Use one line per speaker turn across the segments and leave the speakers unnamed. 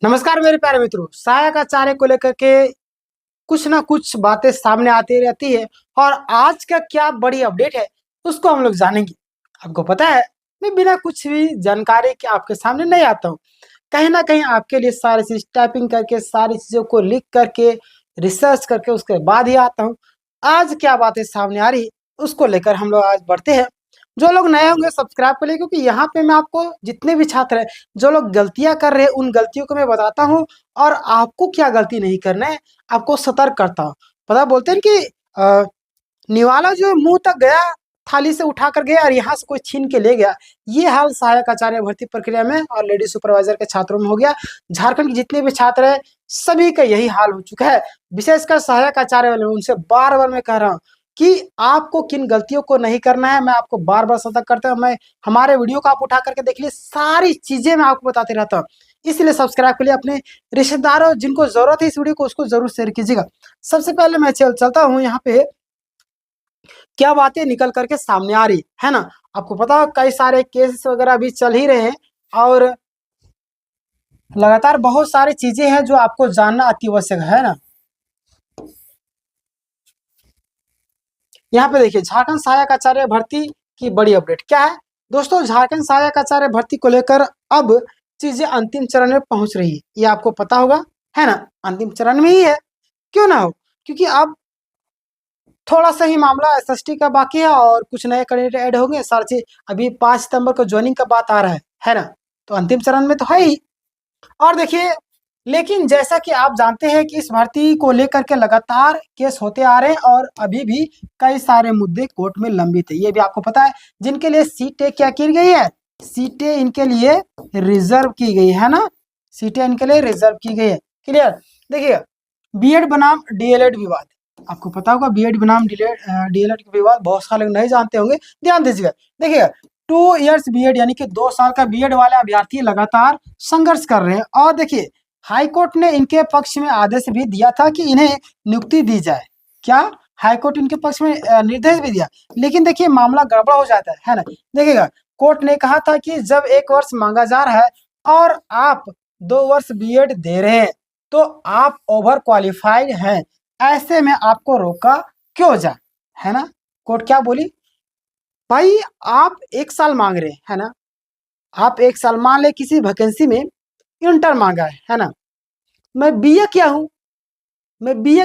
नमस्कार मेरे प्यारे मित्रों। सहायक आचार्य को लेकर के कुछ ना कुछ बातें सामने आती रहती है और आज का क्या बड़ी अपडेट है उसको हम लोग जानेंगे। आपको पता है, मैं बिना कुछ भी जानकारी के आपके सामने नहीं आता हूँ। कहीं ना कहीं आपके लिए सारी चीज टाइपिंग करके, सारी चीजों को लिख करके, रिसर्च करके उसके बाद ही आता हूँ। आज क्या बातें सामने आ रही उसको लेकर हम लोग आज बढ़ते हैं। जो लोग नए होंगे सब्सक्राइब कर लिए, क्योंकि यहाँ पे मैं आपको जितने भी छात्र हैं जो लोग गलतियां कर रहे हैं उन गलतियों को मैं बताता हूँ और आपको क्या गलती नहीं करना है आपको सतर्क करता हूँ। पता बोलते हैं कि निवाला जो मुंह तक गया थाली से उठा कर गया और यहाँ से कोई छीन के ले गया। ये हाल सहायक आचार्य भर्ती प्रक्रिया में और लेडी सुपरवाइजर के छात्रों में हो गया। झारखंड के जितने भी छात्र हैं सभी का यही हाल हो चुका है। विशेषकर सहायक आचार्य वाले, उनसे बार बार मैं कह रहा हूँ कि आपको किन गलतियों को नहीं करना है। मैं आपको बार बार सतर्क करता हूँ। मैं हमारे वीडियो को आप उठा करके देख लीजिए, सारी चीजें मैं आपको बताते रहता हूँ। इसलिए सब्सक्राइब कर लिए, अपने रिश्तेदारों जिनको जरूरत है इस वीडियो को उसको जरूर शेयर कीजिएगा। सबसे पहले मैं चलता हूँ यहाँ पे क्या बातें निकल करके सामने आ रही है ना। आपको पता है कई सारे केस वगैरह भी चल ही रहे हैं और लगातार बहुत सारी चीजें हैं जो आपको जानना अति आवश्यक है ना। यहाँ पे देखिए, झारखंड सहायक आचार्य भर्ती की बड़ी अपडेट क्या है दोस्तों। झारखंड सहायक आचार्य भर्ती को लेकर अब चीजें अंतिम चरण में पहुंच रही है, ये आपको पता होगा है ना। अंतिम चरण में ही है, क्यों ना हो, क्योंकि अब थोड़ा सा ही मामला एसएसटी का बाकी है और कुछ नए कैंडिडेट ऐड होंगे। सारी चीज अभी 5 सितंबर को ज्वाइनिंग का बात आ रहा है ना। तो अंतिम चरण में तो है ही। और देखिए, लेकिन जैसा कि आप जानते हैं कि इस भर्ती को लेकर के लगातार केस होते आ रहे हैं और अभी भी कई सारे मुद्दे कोर्ट में लंबित है। ये भी आपको पता है। जिनके लिए सीटें क्या की गई है, सीटें इनके लिए रिजर्व की गई है ना। सीटें इनके लिए रिजर्व की गई है। क्लियर। देखिए, बीएड बनाम डीएलएड विवाद, आपको पता होगा बीएड बनाम डीएलएड का विवाद बहुत सारे लोग नहीं जानते होंगे, ध्यान दीजिएगा। देखिए, 2 इयर्स बीएड यानी कि 2 साल का बीएड वाले अभ्यर्थी लगातार संघर्ष कर रहे हैं और देखिए हाईकोर्ट ने इनके पक्ष में आदेश भी दिया था कि इन्हें नियुक्ति दी जाए। क्या हाईकोर्ट इनके पक्ष में निर्देश भी दिया, लेकिन देखिए मामला गड़बड़ हो जाता है ना। देखिएगा, कोर्ट ने कहा था कि जब 1 वर्ष मांगा जा रहा है और आप 2 वर्ष बीएड दे रहे हैं तो आप ओवर क्वालिफाइड हैं, ऐसे में आपको रोका क्यों जाए, है ना। कोर्ट क्या बोली, भाई आप 1 साल मांग रहे हैं है ना। आप 1 साल मान ले किसी वैकेंसी में इंटर मांगा है ना। मैं बीए किया हूँ, मैं बीए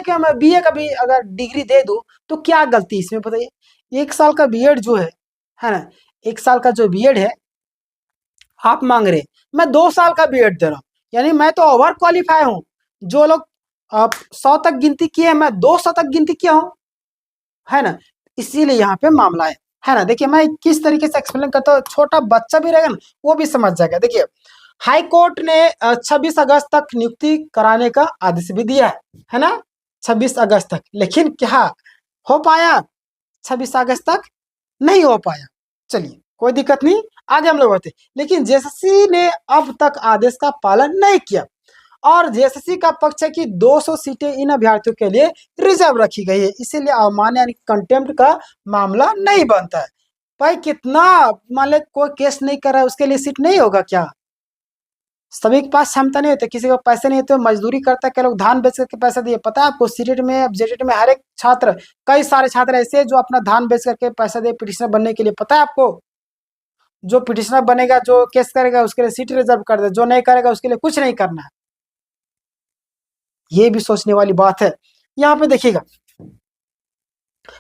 का भी अगर डिग्री दे दूं तो क्या गलती इसमें बताइए। 1 साल का बीएड जो है ना, 1 साल का जो बीएड है आप मांग रहे, मैं 2 साल का बीएड दे रहा हूँ, यानी मैं तो ओवर क्वालिफाई हूँ। जो लोग 100 तक गिनती किए मैं 200 तक गिनती किया हूँ, है ना। इसीलिए यहाँ पे मामला है ना। देखिए मैं किस तरीके से एक्सप्लेन करता हूँ, छोटा बच्चा भी रहेगा ना वो भी समझ जाएगा। देखिए, हाई कोर्ट ने 26 अगस्त तक नियुक्ति कराने का आदेश भी दिया है ना, 26 अगस्त तक। लेकिन क्या हो पाया, 26 अगस्त तक नहीं हो पाया। चलिए कोई दिक्कत नहीं, आगे हम लोग बढ़ते। लेकिन जेएसएससी ने अब तक आदेश का पालन नहीं किया और जेएसएससी का पक्ष है कि 200 सीटें इन अभ्यर्थियों के लिए रिजर्व रखी गई है, इसीलिए अवमान्य यानी कंटेम्प्ट का मामला नहीं बनता है। भाई कितना, मान ले कोई केस नहीं कर रहा है उसके लिए सीट नहीं होगा क्या। सभी के पास क्षमता नहीं होती, किसी के पैसे नहीं होते, मजदूरी करता है, कई लोग धान बेच करके पैसा दिए। पता है आपको, सीटेट में जेटेट में हर एक छात्र, कई सारे छात्र ऐसे हैं जो अपना धान बेच करके पैसा दे पिटिशनर बनने के लिए। पता है आपको, जो पिटिशनर बनेगा, जो केस करेगा उसके लिए सीट रिजर्व कर दे, जो नहीं करेगा उसके लिए कुछ नहीं करना है। ये भी सोचने वाली बात है। यहाँ पे देखिएगा,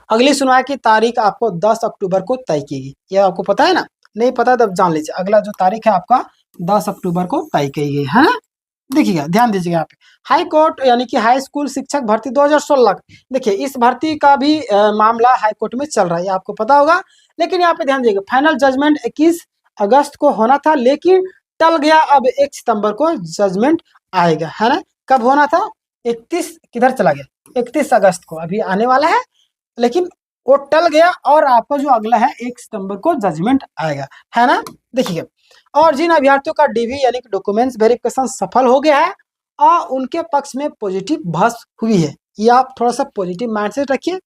अगली सुनवाई की तारीख आपको 10 अक्टूबर को तय की गई। ये आपको पता है ना, नहीं पता तब जान लीजिए। अगला जो तारीख है आपका 10 अक्टूबर को तय की गई है ना। देखिएगा, ध्यान दीजिएगा यहाँ पे, हाई कोर्ट यानी कि हाई स्कूल शिक्षक भर्ती 2016। देखिए इस भर्ती का भी मामला हाई कोर्ट में चल रहा है, ये आपको पता होगा। लेकिन यहाँ पे ध्यान दीजिएगा, फाइनल जजमेंट 21 अगस्त को होना था लेकिन टल गया। अब 1 सितंबर को जजमेंट आएगा, है ना। कब होना था, 31 किधर चला गया, 31 अगस्त को अभी आने वाला है, लेकिन वो टल गया और आपका जो अगला है 1 सितंबर को जजमेंट आएगा, है ना। देखिए, और जिन अभ्यर्थियों का डीवी यानी कि डॉक्यूमेंट्स वेरिफिकेशन सफल हो गया है और उनके पक्ष में पॉजिटिव बहस हुई है, ये आप थोड़ा सा पॉजिटिव माइंडसेट रखिए,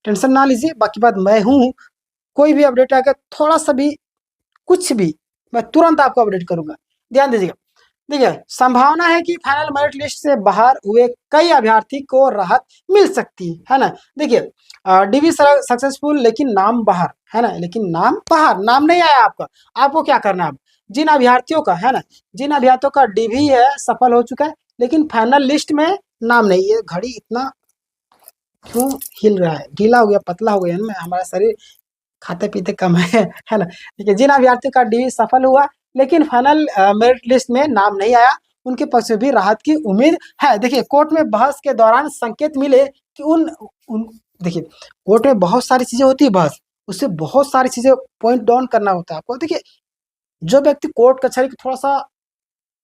टेंशन ना लीजिए। बाकी बात मैं हूँ, कोई भी अपडेट आएगा थोड़ा सा भी कुछ भी मैं तुरंत आपको अपडेट करूंगा, ध्यान दीजिएगा। देखिए, संभावना है कि फाइनल मेरिट लिस्ट से बाहर हुए कई अभ्यर्थी को राहत मिल सकती है ना। देखिए, डीवी सक्सेसफुल लेकिन नाम बाहर, है ना, लेकिन नाम बाहर, नाम नहीं आया आपका। आपको क्या करना है अब, जिन अभ्यर्थियों का, है ना, जिन अभ्यर्थियों का डीवी है सफल हो चुका है लेकिन फाइनल लिस्ट में नाम नहीं, ये घड़ी इतना क्यों हिल रहा है, ढीला हो गया, पतला हो गया ना, हमारा शरीर खाते पीते कम है ना। देखिए, जिन अभ्यर्थियों का डीवी सफल हुआ लेकिन फाइनल मेरिट लिस्ट में नाम नहीं आया, उनके पक्ष में भी राहत की उम्मीद है। देखिए, कोर्ट में बहस के दौरान संकेत मिले कि उन देखिए, कोर्ट में बहुत सारी चीजें होती है, बहस उससे बहुत सारी चीजें पॉइंट डाउन करना होता है आपको। देखिए, जो व्यक्ति कोर्ट कचहरी का थोड़ा सा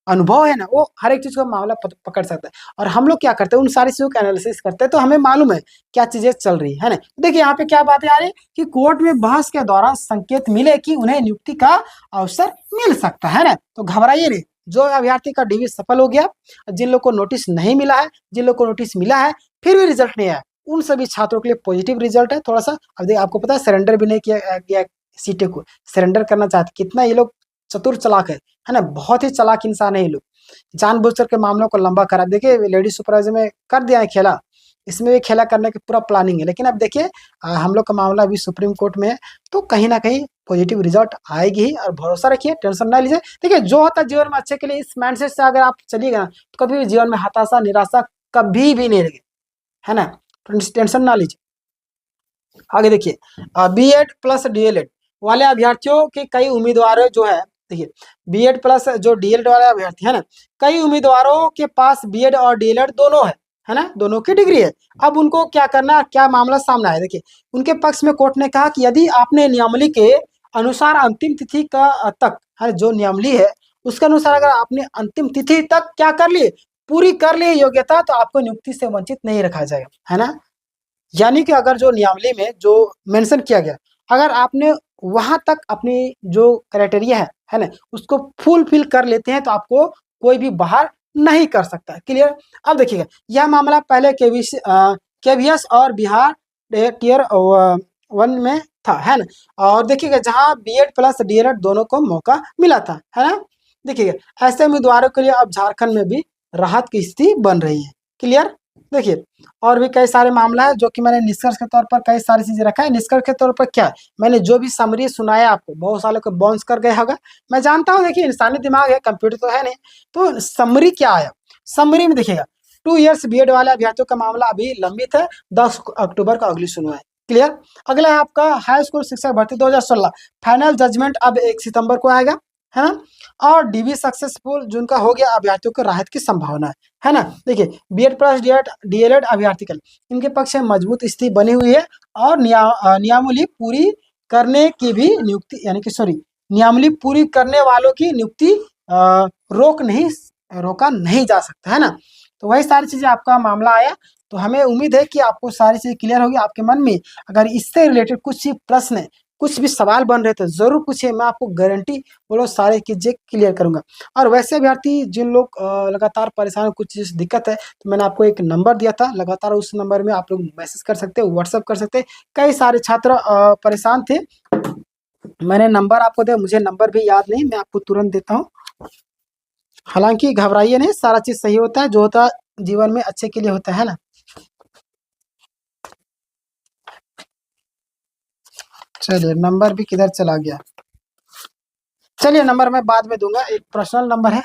अनुभव है ना, वो हर एक चीज का मामला पकड़ सकता है। और हम लोग क्या करते हैं, उन सारी चीजों का एनालिसिस करते हैं, तो हमें मालूम है क्या चीजें चल रही है ना। देखिए, यहाँ पे क्या बातें आ रही है कि कोर्ट में बहस के दौरान संकेत मिले कि उन्हें नियुक्ति का अवसर मिल सकता है ना। तो घबराइए नहीं, जो अभ्यर्थी का डीवी सफल हो गया, जिन लोग को नोटिस नहीं मिला है, जिन लोग को नोटिस मिला है फिर भी रिजल्ट नहीं आया, उन सभी छात्रों के लिए पॉजिटिव रिजल्ट है। थोड़ा सा अब देखिए, आपको पता है सरेंडर भी नहीं किया गया, सीटें को सरेंडर करना चाहते, कितना ये लोग चतुर चलाक है ना, बहुत ही चालाक इंसान है ये लोग, जानबूझकर के मामलों को लंबा करा। देखिए, लेडी सुपरवाइजर में कर दिया है खेला, इसमें भी खेला करने की पूरा प्लानिंग है। लेकिन अब देखिए, हम लोग का मामला अभी सुप्रीम कोर्ट में है, तो कहीं ना कहीं पॉजिटिव रिजल्ट आएगी ही, और भरोसा रखिए, टेंशन ना लीजिए। देखिए, जो होता है जीवन में अच्छे के लिए, इस माइंडसेट से अगर आप चलिएगा ना, तो कभी भी जीवन में हताशा निराशा कभी भी नहीं लगे, है ना। तो टेंशन ना लीजिए। आगे देखिए, बीएड प्लस डीएलएड वाले अभ्यर्थियों के कई उम्मीदवारों जो है, देखिए, बीएड प्लस जो डीएलएड वाले अभ्यर्थी है ना, कई उम्मीदवारों के पास बीएड और डीएलएड दोनों है ना, दोनों की डिग्री है। अब उनको क्या करना, क्या मामला सामने आया, देखिए, उनके पक्ष में कोर्ट ने कहा कि यदि आपने नियमावली के अनुसार अंतिम तिथि का तक, है जो नियमावली है उसके अनुसार अगर आपने अंतिम तिथि तक क्या कर लिए, पूरी कर ली योग्यता, तो आपको नियुक्ति से वंचित नहीं रखा जाएगा, है ना। यानी कि अगर जो नियमावली में जो मेंशन किया गया, अगर आपने वहां तक अपनी जो क्राइटेरिया है ना, उसको फुलफिल कर लेते हैं, तो आपको कोई भी बाहर नहीं कर सकता। क्लियर। अब देखिएगा, यह मामला पहले केवीएस और बिहार टीयर 1 में था, है ना। और देखिएगा, जहां बीएड प्लस डीएलएड दोनों को मौका मिला था, है ना। देखिएगा, ऐसे उम्मीदवारों के लिए अब झारखंड में भी राहत की स्थिति बन रही है। क्लियर। देखिए, और भी कई सारे मामला है जो कि मैंने निष्कर्ष के तौर पर कई सारी चीजें रखा है। निष्कर्ष के तौर पर क्या, मैंने जो भी समरी सुनाया आपको, बहुत सालों को बाउंस कर गए होगा, मैं जानता हूँ। देखिए, इंसानी दिमाग है, कंप्यूटर तो है नहीं। तो समरी क्या आया, समरी में देखिएगा, 2 इयर्स बीएड वाले अभ्यर्थियों का मामला अभी लंबित है, 10 अक्टूबर का अगली सुनवाई। क्लियर। अगला है आपका हाई स्कूल शिक्षक भर्ती 2016, फाइनल जजमेंट अब 1 सितंबर को आएगा, है ना। और डीवी सक्सेसफुल जिनका हो गया, अभ्यर्थियों को राहत की संभावना है ना। देखिए, बीएड प्लस डीएलएड अभ्यर्थी इनके पक्ष में मजबूत स्थिति बनी हुई है, और नियमावली पूरी करने की भी नियुक्ति, यानी कि सॉरी, नियमावली पूरी करने वालों की नियुक्ति रोका नहीं जा सकता, है ना। तो वही सारी चीजें आपका मामला आया। तो हमें उम्मीद है कि आपको सारी चीजें क्लियर होगी आपके मन में। अगर इससे रिलेटेड कुछ भी प्रश्न, कुछ भी सवाल बन रहे तो जरूर पूछिए, मैं आपको गारंटी बोलो सारे चीजें क्लियर करूंगा। और वैसे अभ्यर्थी जिन लोग लगातार परेशान, कुछ चीज दिक्कत है, तो मैंने आपको एक नंबर दिया था, लगातार उस नंबर में आप लोग मैसेज कर सकते हैं, व्हाट्सअप कर सकते हैं। कई सारे छात्र परेशान थे, मैंने नंबर आपको दिया, मुझे नंबर भी याद नहीं, मैं आपको तुरंत देता हूँ। हालांकि घबराइए नहीं, सारा चीज सही होता है, जो होता है जीवन में अच्छे के लिए होता है ना। चलिए, नंबर भी किधर चला गया, चलिए नंबर मैं बाद में दूंगा, एक पर्सनल नंबर है,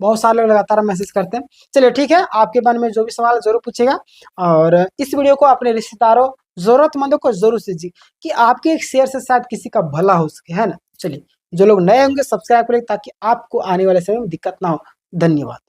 बहुत सारे लोग लगातार मैसेज करते हैं। चलिए ठीक है, आपके मन में जो भी सवाल जरूर पूछेगा। और इस वीडियो को अपने रिश्तेदारों, जरूरतमंदों को जरूर दीजिए, कि आपके एक शेयर से शायद किसी का भला हो सके, है ना। चलिए, जो लोग नए होंगे सब्सक्राइब करें, ताकि आपको आने वाले समय में दिक्कत ना हो। धन्यवाद।